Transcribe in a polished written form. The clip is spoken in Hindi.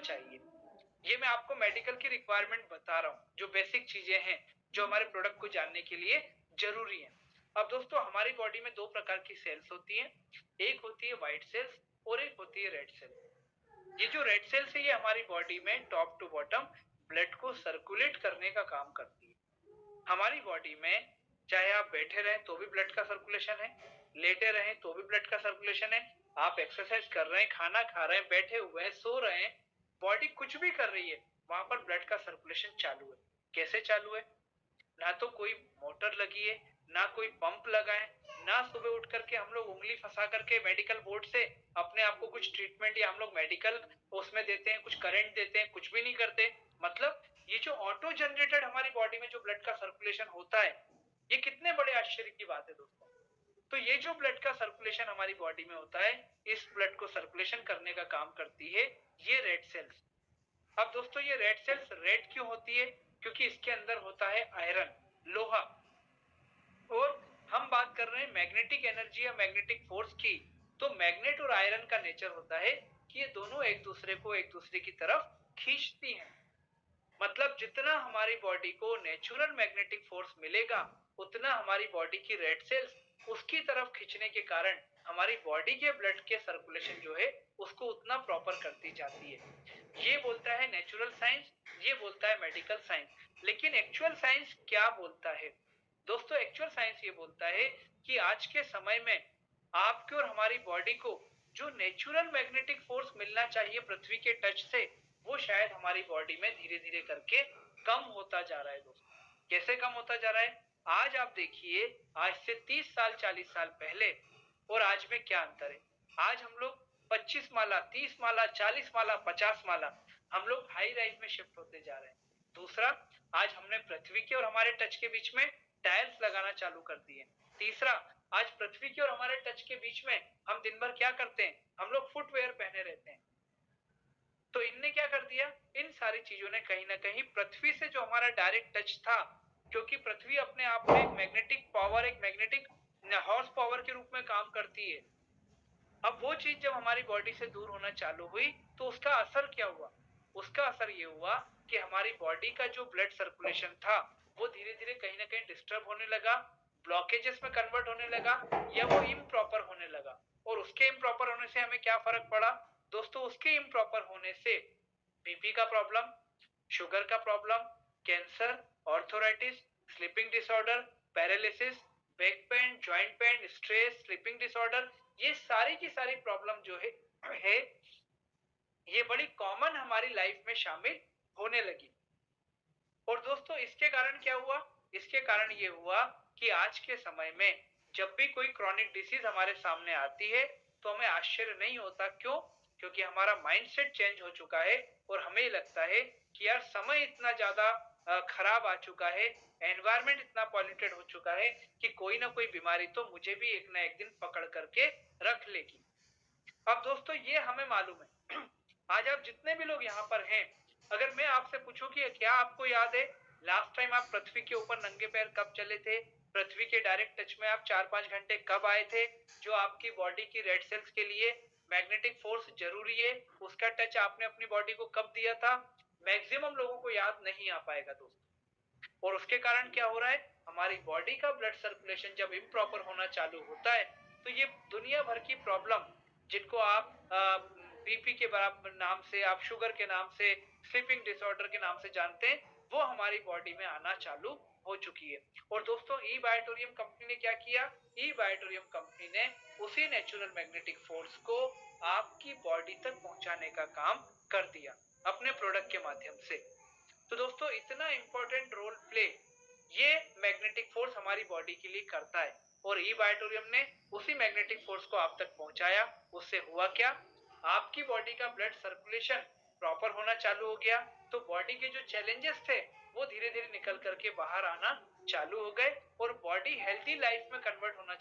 चाहिए। ये मैं आपको मेडिकल की रिक्वायरमेंट बता रहा हूँ, जो बेसिक चीजें हैं, जो हमारे प्रोडक्ट को जानने के लिए जरूरी है। अब दोस्तों हमारी बॉडी में दो प्रकार की सेल्स होती हैं, एक होती है व्हाइट सेल्स और एक होती है रेड सेल। ये जो रेड सेल्स है ये हमारी बॉडी में टॉप टू बॉटम ब्लड को सर्कुलेट करने का काम करती है। हमारी बॉडी में चाहे आप बैठे रहें तो भी ब्लड का सर्कुलेशन है, लेटे रहें तो भी ब्लड का सर्कुलेशन है, आप एक्सरसाइज कर रहे हैं, खाना खा रहे हैं, बैठे हुए हैं, सो रहे हैं, बॉडी कुछ भी कर रही है, वहां पर ब्लड का सर्कुलेशन चालू है। कैसे चालू है? ना तो कोई मोटर लगी है, ना कोई पंप लगा है, ना सुबह उठ करके हम लोग उंगली फंसा करके मेडिकल बोर्ड से अपने आप को कुछ ट्रीटमेंट या हम लोग मेडिकल उसमें देते हैं, कुछ करंट देते हैं, कुछ भी नहीं करते। मतलब ये जो ऑटो जनरेटेड हमारी बॉडी में जो ब्लड का सर्कुलेशन होता है, ये कितने बड़े आश्चर्य की बात है दोस्तों। तो ये जो ब्लड का सर्कुलेशन हमारी बॉडी में होता है, इस ब्लड को सर्कुलेशन करने का काम करती है ये रेड सेल्स। अब दोस्तों ये रेड सेल्स रेड क्यों होती है? क्योंकि इसके अंदर होता है आयरन, लोहा। और हम बात कर रहे हैं मैग्नेटिक एनर्जी या मैग्नेटिक फोर्स की, तो मैग्नेट और आयरन का नेचर होता है कि ये दोनों एक दूसरे को एक दूसरे की तरफ खींचती हैं। मतलब जितना हमारी बॉडी को नेचुरल मैग्नेटिक फोर्स मिलेगा, उतना हमारी बॉडी की रेड सेल्स उसकी तरफ खींचने के कारण हमारी बॉडी के ब्लड के सर्कुलेशन जो है उसको उतना प्रॉपर करती जाती है। ये बोलता है नेचुरल साइंस, ये बोलता है मेडिकल साइंस। लेकिन एक्चुअल साइंस क्या बोलता है? दोस्तों एक्चुअल साइंस ये बोलता है कि आज के समय में आपके और हमारी बॉडी को जो नेचुरल मैग्नेटिक फोर्स मिलना चाहिए पृथ्वी के टच से, वो शायद हमारी बॉडी में धीरे धीरे करके कम होता जा रहा है दोस्तों। कैसे कम होता जा रहा है? आज आप देखिए, आज से 30 साल 40 साल पहले और आज में क्या अंतर है। आज हम लोग 25 माला, 30 माला, 40 माला, 50 माला हम लोग हाई राइज में शिफ्ट होते जा रहे हैं। दूसरा, आज हमने पृथ्वी के और हमारे टच के बीच में टाइल्स लगाना चालू कर दिए। तीसरा, आज पृथ्वी के और हमारे टच के बीच में हम दिन भर क्या करते हैं? हम लोग फुटवेयर पहने रहते हैं। तो इनने क्या कर दिया? इन सारी चीजों ने कहीं ना कहीं पृथ्वी से जो हमारा डायरेक्ट टच था, क्योंकि पृथ्वी अपने आप में एक मैग्नेटिक पावर, एक मैग्नेटिक हॉर्स पावर के रूप में काम करती है। अब वो चीज जब हमारी बॉडी से दूर होना चालू हुई, तो उसका असर क्या हुआ? उसका असर ये हुआ कि हमारी बॉडी का जो ब्लड सर्कुलेशन था, वो धीरे धीरे कहीं ना कहीं डिस्टर्ब होने लगा, ब्लॉकेजेस में कन्वर्ट होने लगा, या वो इम्प्रॉपर होने लगा। और उसके इम्प्रॉपर होने से हमें क्या फर्क पड़ा? दोस्तों उसके इम्प्रॉपर होने से बीपी का प्रॉब्लम, शुगर का problem, cancer, arthritis, sleeping disorder, paralysis, back pain, joint pain, stress, sleeping disorder, ये सारी की सारी प्रॉब्लम जो है ये बड़ी कॉमन हमारी लाइफ में शामिल होने लगी। और दोस्तों इसके कारण क्या हुआ? इसके कारण ये हुआ कि आज के समय में जब भी कोई क्रॉनिक डिसीज हमारे सामने आती है, तो हमें आश्चर्य नहीं होता। क्यों? क्योंकि हमारा माइंडसेट चेंज हो चुका है और हमें लगता है कि यार समय इतना ज्यादा खराब आ चुका है, एनवायरमेंट इतना पॉल्यूटेड हो चुका है कि कोई ना कोई बीमारी तो मुझे भी एक ना एक दिन पकड़ करके रख लेगी। अब दोस्तों ये हमें मालूम है। आज आप जितने भी लोग यहाँ पर हैं, अगर मैं आपसे पूछूं कि क्या आपको याद है लास्ट टाइम आप पृथ्वी के ऊपर नंगे पैर कब चले थे, पृथ्वी के डायरेक्ट टच में आप 4-5 घंटे कब आए थे, जो आपकी बॉडी की रेड सेल्स के लिए मैग्नेटिक फोर्स जरूरी है, उसका टच आपने अपनी बॉडी को कब दिया था? मैक्सिमम लोगों को याद नहीं आ पाएगा दोस्तों। और उसके कारण क्या हो रहा है? हमारी बॉडी का ब्लड सर्कुलेशन जब इम्प्रॉपर होना चालू होता है, तो ये दुनिया भर की प्रॉब्लम, जिनको आप बीपी के बराबर नाम से, आप शुगर के नाम से, स्लीपिंग डिसऑर्डर के नाम से जानते हैं, वो हमारी बॉडी में आना चालू हो चुकी है। और दोस्तों ई बायोटोरियम कंपनी ने क्या किया? ई बायोटोरियम कंपनी ने उसी नेचुरल मैग्नेटिक फोर्स को आपकी बॉडी तक पहुंचाने का काम कर दिया अपने प्रोडक्ट के माध्यम से। तो दोस्तों इतना इंपॉर्टेंट रोल प्ले ये मैग्नेटिक फोर्स हमारी बॉडी के लिए करता है, और ई बायोटोरियम ने उसी मैग्नेटिक फोर्स को आप तक पहुंचाया। उससे हुआ क्या? आपकी बॉडी का ब्लड सर्कुलेशन प्रॉपर होना चालू हो गया, तो बॉडी के जो चैलेंजेस थे वो धीरे धीरे निकल करके बाहर आना चालू हो गए, और बॉडी हेल्थी लाइफ में कन्वर्ट होना